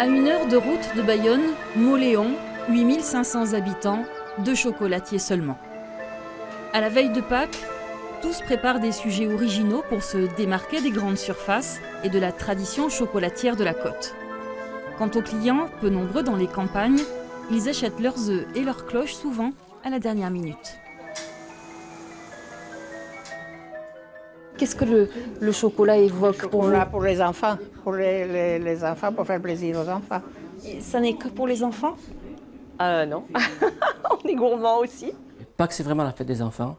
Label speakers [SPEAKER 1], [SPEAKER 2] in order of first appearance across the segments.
[SPEAKER 1] À 1 heure de route de Bayonne, Mauléon, 8500 habitants, 2 chocolatiers seulement. À la veille de Pâques, tous préparent des sujets originaux pour se démarquer des grandes surfaces et de la tradition chocolatière de la côte. Quant aux clients, peu nombreux dans les campagnes, ils achètent leurs œufs et leurs cloches souvent à la dernière minute. Qu'est-ce que le chocolat évoque pour vous?
[SPEAKER 2] Pour les enfants, pour les enfants, pour faire plaisir aux enfants.
[SPEAKER 1] Et ça n'est que pour les enfants?
[SPEAKER 3] Non, on est gourmands aussi.
[SPEAKER 4] Pâques, c'est vraiment la fête des enfants.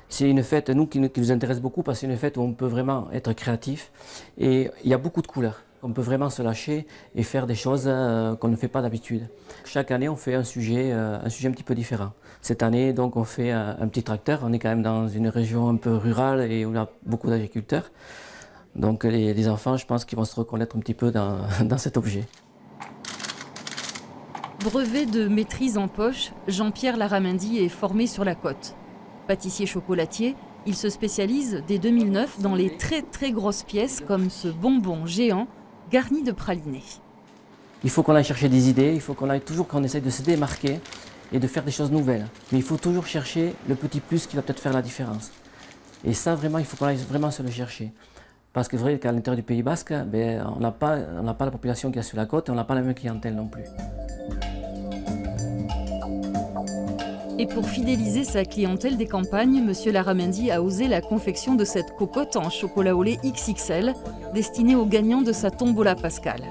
[SPEAKER 4] C'est une fête, qui nous intéresse beaucoup parce que c'est une fête où on peut vraiment être créatif. Et il y a beaucoup de couleurs. On peut vraiment se lâcher et faire des choses qu'on ne fait pas d'habitude. Chaque année, on fait un sujet un petit peu différent. Cette année, donc, on fait un petit tracteur. On est quand même dans une région un peu rurale et où il y a beaucoup d'agriculteurs. Donc les enfants, je pense qu'ils vont se reconnaître un petit peu dans cet objet.
[SPEAKER 1] Brevet de maîtrise en poche, Jean-Pierre Laramendi est formé sur la côte. Pâtissier chocolatier, il se spécialise dès 2009 dans les très grosses pièces comme ce bonbon géant garni de pralinés.
[SPEAKER 4] Il faut qu'on aille chercher des idées, il faut qu'on essaye de se démarquer et de faire des choses nouvelles. Mais il faut toujours chercher le petit plus qui va peut-être faire la différence. Et ça, vraiment, il faut qu'on aille vraiment se le chercher. Parce que c'est vrai qu'à l'intérieur du Pays Basque, on n'a pas la population qu'il y a sur la côte et on n'a pas la même clientèle non plus.
[SPEAKER 1] Et pour fidéliser sa clientèle des campagnes, M. Laramendi a osé la confection de cette cocotte en chocolat au lait XXL, destinée aux gagnants de sa tombola pascale.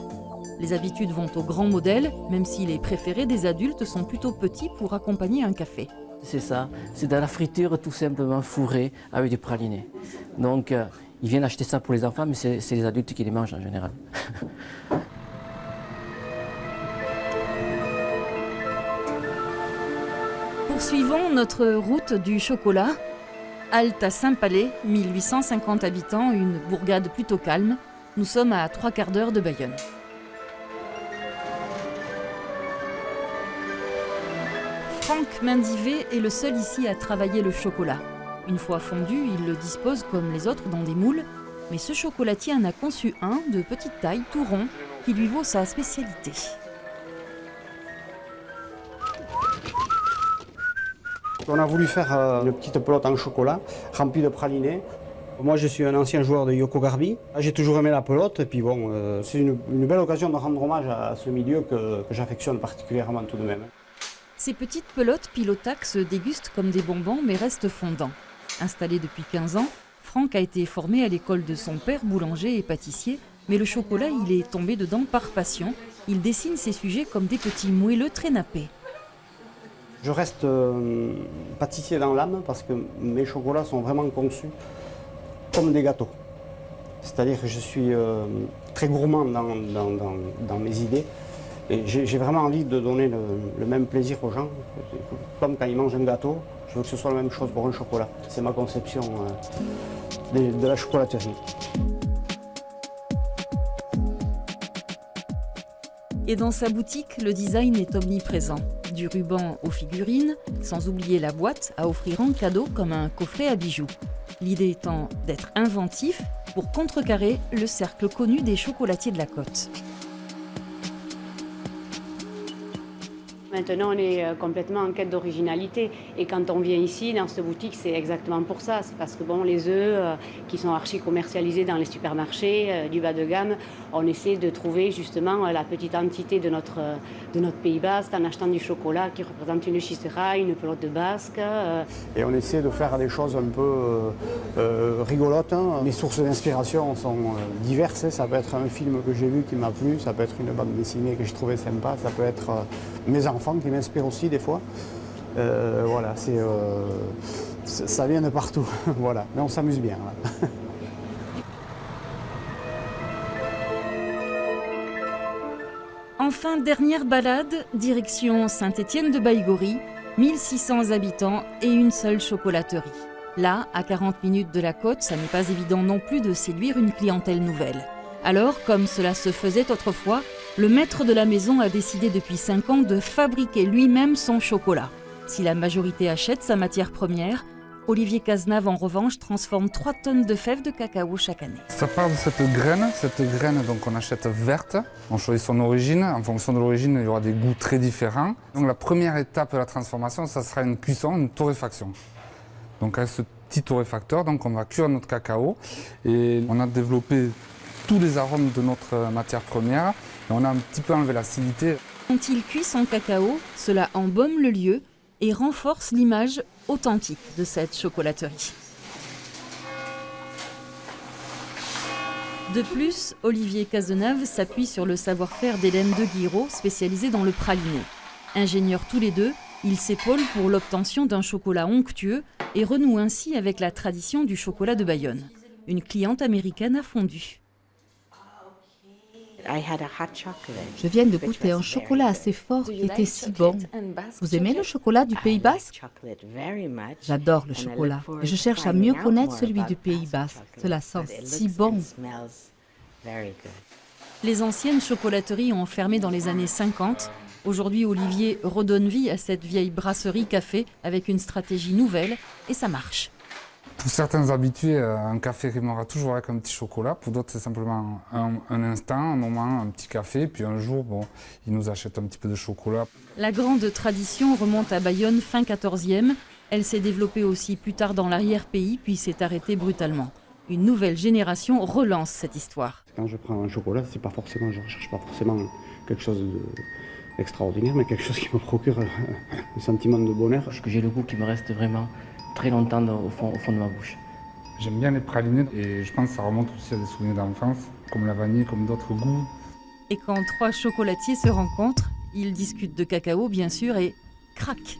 [SPEAKER 1] Les habitudes vont au grand modèle, même si les préférés des adultes sont plutôt petits pour accompagner un café.
[SPEAKER 4] C'est ça, c'est de la friture tout simplement fourrée avec du praliné. Donc ils viennent acheter ça pour les enfants, mais c'est les adultes qui les mangent en général.
[SPEAKER 1] Poursuivons notre route du chocolat. Halte à Saint-Palais, 1850 habitants, une bourgade plutôt calme. Nous sommes à 3/4 d'heure de Bayonne. Franck Mendivet est le seul ici à travailler le chocolat. Une fois fondu, il le dispose comme les autres dans des moules. Mais ce chocolatier en a conçu un de petite taille, tout rond, qui lui vaut sa spécialité.
[SPEAKER 5] On a voulu faire une petite pelote en chocolat remplie de pralinés. Moi, je suis un ancien joueur de Yoko Garbi. J'ai toujours aimé la pelote et puis bon, c'est une belle occasion de rendre hommage à ce milieu que j'affectionne particulièrement tout de même.
[SPEAKER 1] Ces petites pelotes pilotac se dégustent comme des bonbons mais restent fondants. Installé depuis 15 ans, Franck a été formé à l'école de son père, boulanger et pâtissier, mais le chocolat, il est tombé dedans par passion. Il dessine ses sujets comme des petits moelleux très nappés.
[SPEAKER 5] Je reste pâtissier dans l'âme parce que mes chocolats sont vraiment conçus comme des gâteaux. C'est-à-dire que je suis très gourmand dans mes idées et j'ai vraiment envie de donner le même plaisir aux gens. Comme quand ils mangent un gâteau, je veux que ce soit la même chose pour un chocolat. C'est ma conception de la chocolaterie.
[SPEAKER 1] Et dans sa boutique, le design est omniprésent. Du ruban aux figurines, sans oublier la boîte à offrir en cadeau comme un coffret à bijoux. L'idée étant d'être inventif pour contrecarrer le cercle connu des chocolatiers de la côte.
[SPEAKER 6] Maintenant, on est complètement en quête d'originalité. Et quand on vient ici, dans cette boutique, c'est exactement pour ça. C'est parce que bon, les œufs qui sont archi commercialisés dans les supermarchés, du bas de gamme, on essaie de trouver justement la petite entité de notre Pays Basque en achetant du chocolat qui représente une chissera, une pelote de basque.
[SPEAKER 5] Et on essaie de faire des choses un peu rigolotes. Mes sources d'inspiration sont diverses. Ça peut être un film que j'ai vu qui m'a plu, ça peut être une bande dessinée que j'ai trouvée sympa, ça peut être mes enfants qui m'inspirent aussi des fois. Voilà, ça vient de partout. Voilà, mais on s'amuse bien. Là.
[SPEAKER 1] Enfin, dernière balade, direction Saint-Étienne-de-Baïgorry, 1600 habitants et une seule chocolaterie. Là, à 40 minutes de la côte, ça n'est pas évident non plus de séduire une clientèle nouvelle. Alors, comme cela se faisait autrefois, le maître de la maison a décidé depuis 5 ans de fabriquer lui-même son chocolat. Si la majorité achète sa matière première, Olivier Cazenave, en revanche, transforme 3 tonnes de fèves de cacao chaque année.
[SPEAKER 7] Ça part de cette graine donc on achète verte, on choisit son origine, en fonction de l'origine il y aura des goûts très différents. Donc la première étape de la transformation, ça sera une cuisson, une torréfaction. Donc avec ce petit torréfacteur, donc on va cuire notre cacao et on a développé tous les arômes de notre matière première et on a un petit peu enlevé l'acidité.
[SPEAKER 1] Quand il cuit son cacao, cela embaume le lieu et renforce l'image authentique de cette chocolaterie. De plus, Olivier Cazenave s'appuie sur le savoir-faire d'Hélène de Guiraud, spécialisée dans le praliné. Ingénieurs tous les deux, ils s'épaulent pour l'obtention d'un chocolat onctueux et renouent ainsi avec la tradition du chocolat de Bayonne. Une cliente américaine a fondu.
[SPEAKER 8] Je viens de goûter un chocolat assez fort qui était si bon. Vous aimez le chocolat du Pays Basque? J'adore le chocolat et je cherche à mieux connaître celui du Pays Basque. Cela sent si bon.
[SPEAKER 1] Les anciennes chocolateries ont fermé dans les années 50. Aujourd'hui, Olivier redonne vie à cette vieille brasserie café avec une stratégie nouvelle et ça marche.
[SPEAKER 7] Pour certains habitués, un café rimera toujours avec un petit chocolat. Pour d'autres, c'est simplement un instant, un moment, un petit café. Puis un jour, bon, ils nous achètent un petit peu de chocolat.
[SPEAKER 1] La grande tradition remonte à Bayonne fin 14e. Elle s'est développée aussi plus tard dans l'arrière-pays, puis s'est arrêtée brutalement. Une nouvelle génération relance cette histoire.
[SPEAKER 5] Quand je prends un chocolat, je ne recherche pas forcément quelque chose d'extraordinaire, mais quelque chose qui me procure un sentiment de bonheur.
[SPEAKER 4] Parce que j'ai le goût qui me reste vraiment très longtemps au fond de ma bouche.
[SPEAKER 7] J'aime bien les pralinés et je pense que ça remonte aussi à des souvenirs d'enfance, comme la vanille, comme d'autres goûts.
[SPEAKER 1] Et quand 3 chocolatiers se rencontrent, ils discutent de cacao bien sûr et crac,